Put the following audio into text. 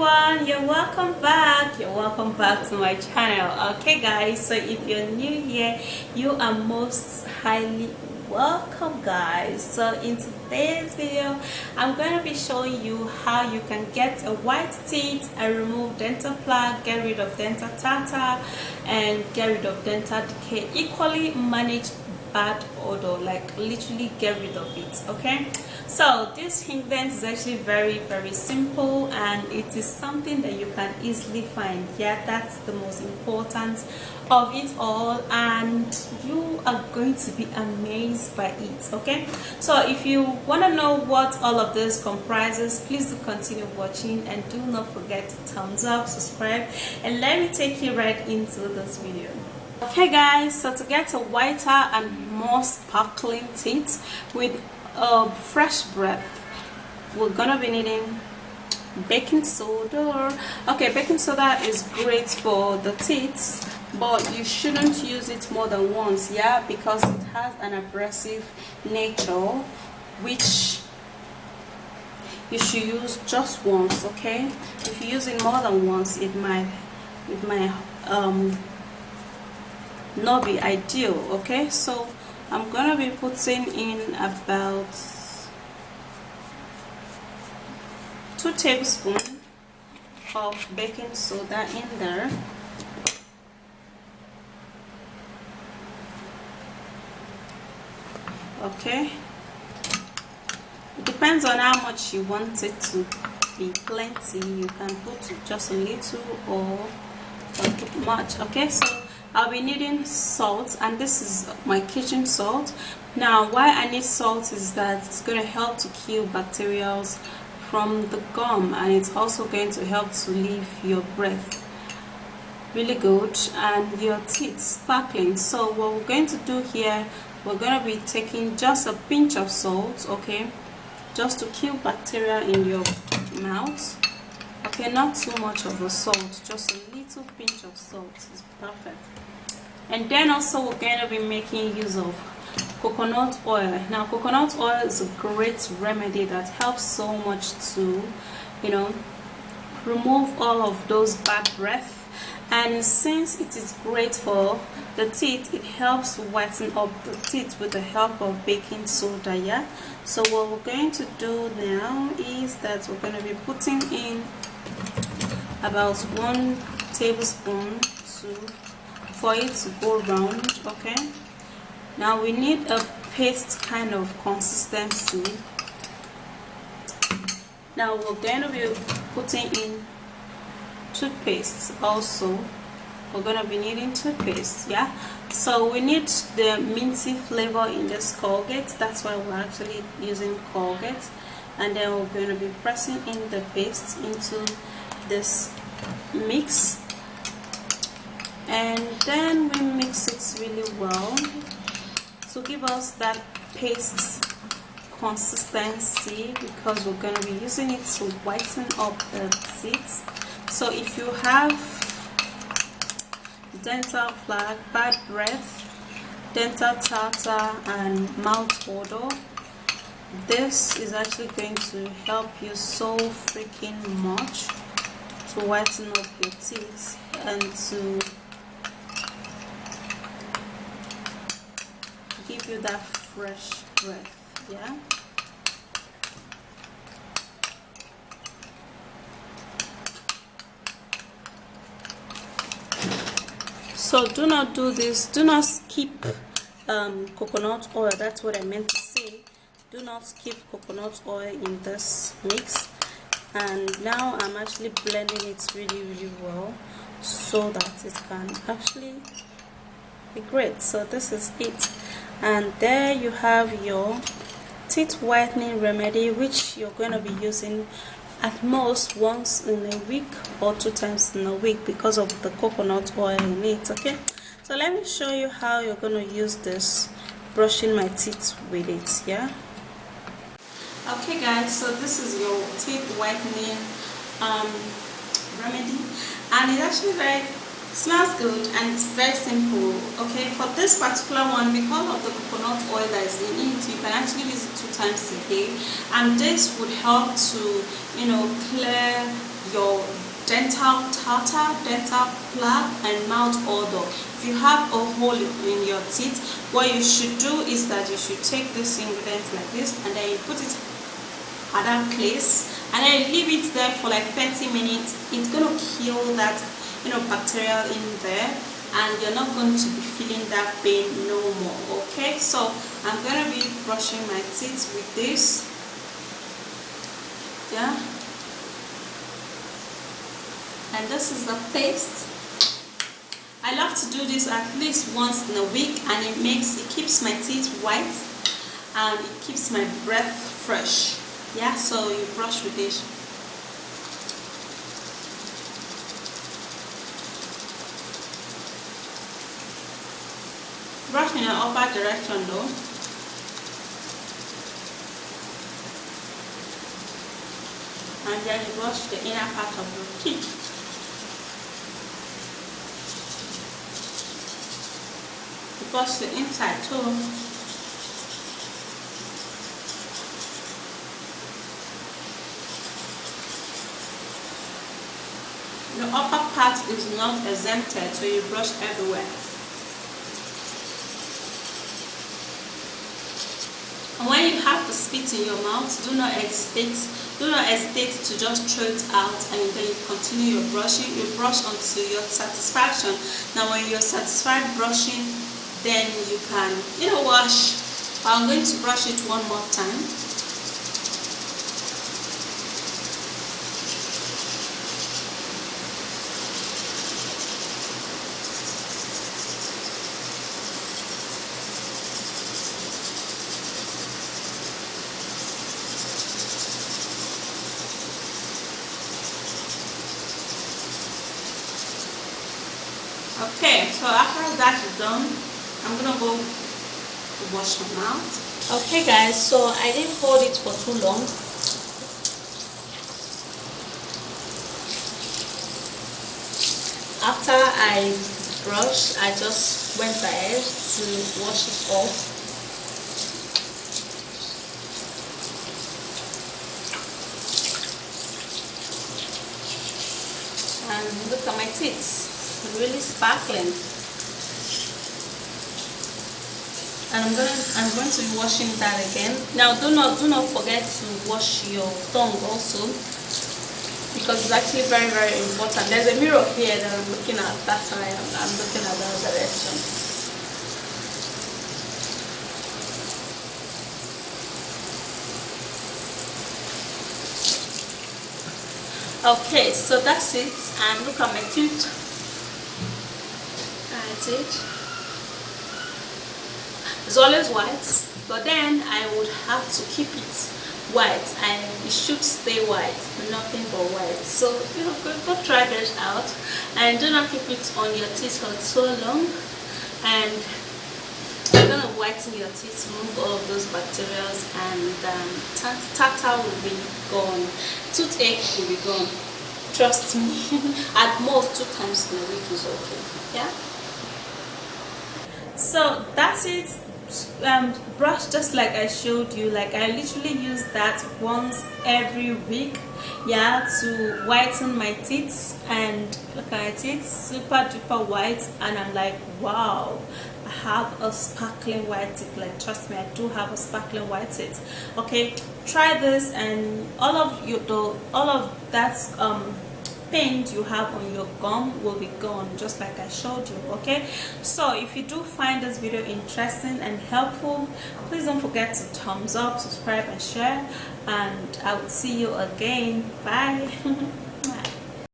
everyone, you're welcome back to my channel. Okay guys, so if you're new here, you are most highly welcome guys. So in today's video I'm going to be showing you how you can get a white teeth and remove dental plaque, get rid of dental tartar and get rid of dental decay, equally manage bad odor, like literally get rid of it. Okay, so this ingredient is actually very simple and it is something that you can easily find. Yeah, that's the most important of it all, and you are going to be amazed by it. Okay, so if you want to know what all of this comprises, please do continue watching and do not forget to thumbs up, subscribe, and let me take you right into this video. Okay guys, so to get a whiter and more sparkling teeth with a fresh breath, we're gonna be needing baking soda. Okay, baking soda is great for the teeth, but you shouldn't use it more than once, yeah, because it has an abrasive nature, which you should use just once. Okay, if you use it more than once, it might not be ideal. Okay, so I'm gonna be putting in about 2 tablespoons of baking soda in there. Okay, it depends on how much you want it to be plenty. You can put just a little or put much. Okay, so I'll be needing salt, and this is my kitchen salt. Now why I need salt is that it's going to help to kill bacteria from the gum, and it's also going to help to leave your breath really good and your teeth sparkling. So what we're going to do here, we're going to be taking just a pinch of salt, okay, just to kill bacteria in your mouth. Okay, not too much of the salt, just a little pinch of salt is perfect. And then also we're going to be making use of coconut oil. Now coconut oil is a great remedy that helps so much to, you know, remove all of those bad breath, and since it is great for the teeth, it helps whiten up the teeth with the help of baking soda. Yeah, so what we're going to do now is that we're going to be putting in about 1 tablespoon for it to go round. Okay, now we need a paste kind of consistency. Now we're going to be putting in toothpaste also. We're going to be needing toothpaste. Yeah, so we need the minty flavor in this Colgate, that's why we're actually using Colgate. And then we're going to be pressing in the paste into this mix, and then we mix it really well to give us that paste consistency, because we're going to be using it to whiten up the teeth. So if you have dental plaque, bad breath, dental tartar and mouth odor, this is actually going to help you so freaking much to whiten up your teeth and to give you that fresh breath. Yeah, so do not do this, do not skip coconut oil. That's what I meant to say. Do not skip coconut oil in this mix. And now I'm actually blending it really well so that it can actually be great. So this is it, and there you have your teeth whitening remedy, which you're going to be using at most once in a week or 2 times in a week because of the coconut oil in it. Okay, so let me show you how you're going to use this brushing my teeth with it. Yeah, okay guys, so this is your teeth whitening remedy, and it actually smells good and it's very simple. Okay, for this particular one, because of the coconut oil that is in it, you can actually use it 2 times a day, and this would help to, you know, clear your dental tartar, dental plaque, and mouth odor. If you have a hole in your teeth, what you should do is that you should take this ingredient like this, and then you put it at that place, and then leave it there for like 30 minutes. It's going to kill that bacteria in there, and you're not going to be feeling that pain no more. Okay, so I'm going to be brushing my teeth with this. Yeah, and this is the paste. I love to do this at least once in a week, and it keeps my teeth white and it keeps my breath fresh. Yeah, so you brush with this. Brush in the upper direction though. And then you brush the inner part of your teeth. You brush the inside too. The upper part is not exempted, so you brush everywhere. And when you have the spit in your mouth, do not hesitate to just throw it out, and then you continue your brushing. You brush until your satisfaction. Now when you're satisfied brushing, then you can wash. I'm going to brush it one more time. Okay, so after that is done, I'm gonna go wash my mouth. Okay guys, so I didn't hold it for too long. After I brushed, I just went ahead to wash it off. And look at my teeth. Really sparkling, and I'm going to be washing that again. Now do not forget to wash your tongue also, because it's actually very, very important. There's a mirror here that I'm looking at. That's why I'm looking at that direction. Okay, so that's it, and look at my teeth. It's always white, but then I would have to keep it white, and it should stay white, nothing but white. So go try this out, and do not keep it on your teeth for so long, and you're gonna whiten your teeth, remove all of those bacteria, and tartar will be gone, toothache will be gone. Trust me. At most 2 times in a week is okay. Yeah. So that's it. Brush just like I showed you. Like I literally use that once every week, yeah, to whiten my teeth, and look at my teeth, super duper white, and I'm like, wow, I have a sparkling white teeth. Like trust me, I do have a sparkling white teeth. Okay, try this, and all of that pain you have on your gum will be gone, just like I showed you. Okay, so if you do find this video interesting and helpful, please don't forget to thumbs up, subscribe, and share, and I will see you again. Bye.